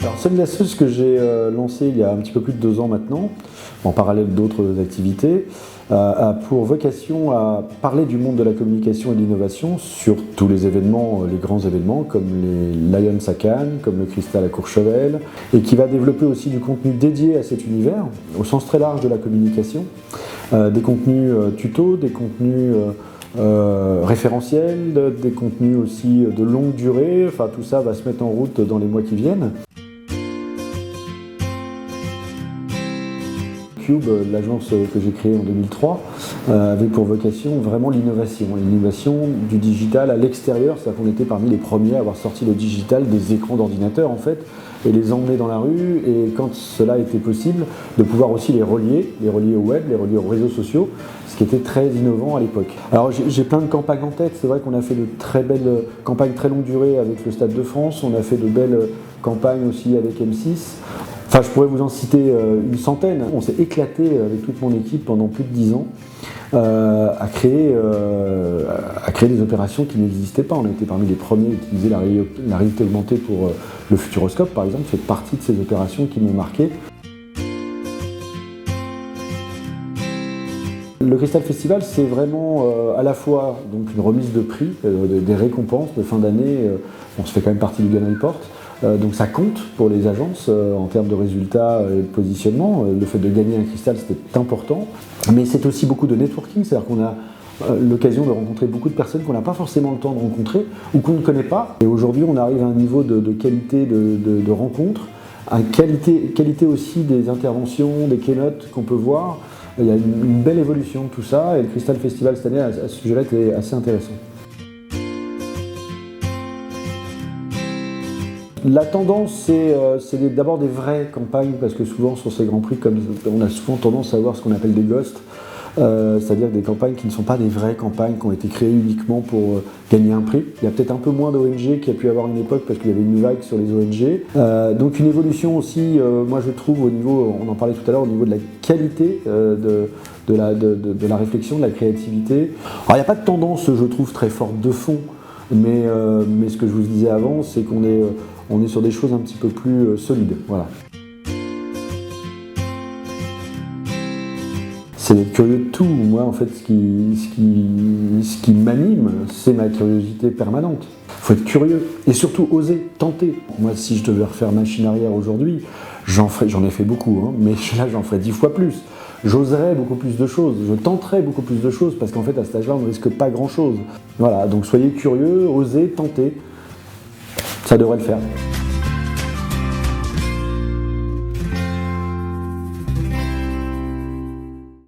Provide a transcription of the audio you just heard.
Alors, Solid Associates que j'ai lancé il y a un petit peu plus de 2 ans maintenant, en parallèle d'autres activités, a pour vocation à parler du monde de la communication et de l'innovation sur tous les événements, les grands événements comme les Lions à Cannes, comme le Cristal à Courchevel, et qui va développer aussi du contenu dédié à cet univers, au sens très large de la communication, des contenus tutos, des contenus référentiels, des contenus aussi de longue durée, enfin tout ça va se mettre en route dans les mois qui viennent. Cube, l'agence que j'ai créée en 2003, avait pour vocation vraiment l'innovation du digital à l'extérieur, c'est-à-dire qu'on était parmi les premiers à avoir sorti le digital des écrans d'ordinateur en fait, et les emmener dans la rue, et quand cela était possible, de pouvoir aussi les relier au web, les relier aux réseaux sociaux, ce qui était très innovant à l'époque. Alors j'ai plein de campagnes en tête, c'est vrai qu'on a fait de très belles campagnes très longue durée avec le Stade de France, on a fait de belles campagnes aussi avec M6. Enfin, je pourrais vous en citer une centaine. On s'est éclaté avec toute mon équipe pendant plus de 10 ans à créer des opérations qui n'existaient pas. On a été parmi les premiers à utiliser la réalité augmentée pour le Futuroscope, par exemple. C'est partie de ces opérations qui m'ont marqué. Le Cristal Festival, c'est vraiment à la fois donc, une remise de prix, des récompenses de fin d'année. On se fait quand même partie du Gun Report. Donc ça compte pour les agences en termes de résultats et de positionnement. Le fait de gagner un cristal, c'était important. Mais c'est aussi beaucoup de networking, c'est-à-dire qu'on a l'occasion de rencontrer beaucoup de personnes qu'on n'a pas forcément le temps de rencontrer ou qu'on ne connaît pas. Et aujourd'hui, on arrive à un niveau de qualité de rencontres, à qualité aussi des interventions, des keynotes qu'on peut voir. Il y a une belle évolution de tout ça et le Cristal Festival cette année, à ce sujet-là, était assez intéressant. La tendance, c'est d'abord des vraies campagnes, parce que souvent sur ces grands prix, comme on a souvent tendance à avoir ce qu'on appelle des ghosts, c'est-à-dire des campagnes qui ne sont pas des vraies campagnes, qui ont été créées uniquement pour gagner un prix. Il y a peut-être un peu moins d'ONG qu'il y a pu avoir une époque, parce qu'il y avait une vague sur les ONG. Donc une évolution aussi, moi je trouve, au niveau, on en parlait tout à l'heure, au niveau de la qualité de la réflexion, de la créativité. Alors il n'y a pas de tendance, je trouve, très forte de fond, mais ce que je vous disais avant, c'est qu'on est sur des choses un petit peu plus solides. Voilà. C'est d'être curieux de tout. Moi, en fait, ce qui m'anime, c'est ma curiosité permanente. Il faut être curieux et surtout oser, tenter. Moi, si je devais refaire machine arrière aujourd'hui, j'en ai fait beaucoup, hein, mais là, j'en ferais 10 fois plus. J'oserais beaucoup plus de choses, je tenterais beaucoup plus de choses, parce qu'en fait, à cet âge-là, on ne risque pas grand-chose. Voilà, donc soyez curieux, osez, tentez. Ça devrait le faire.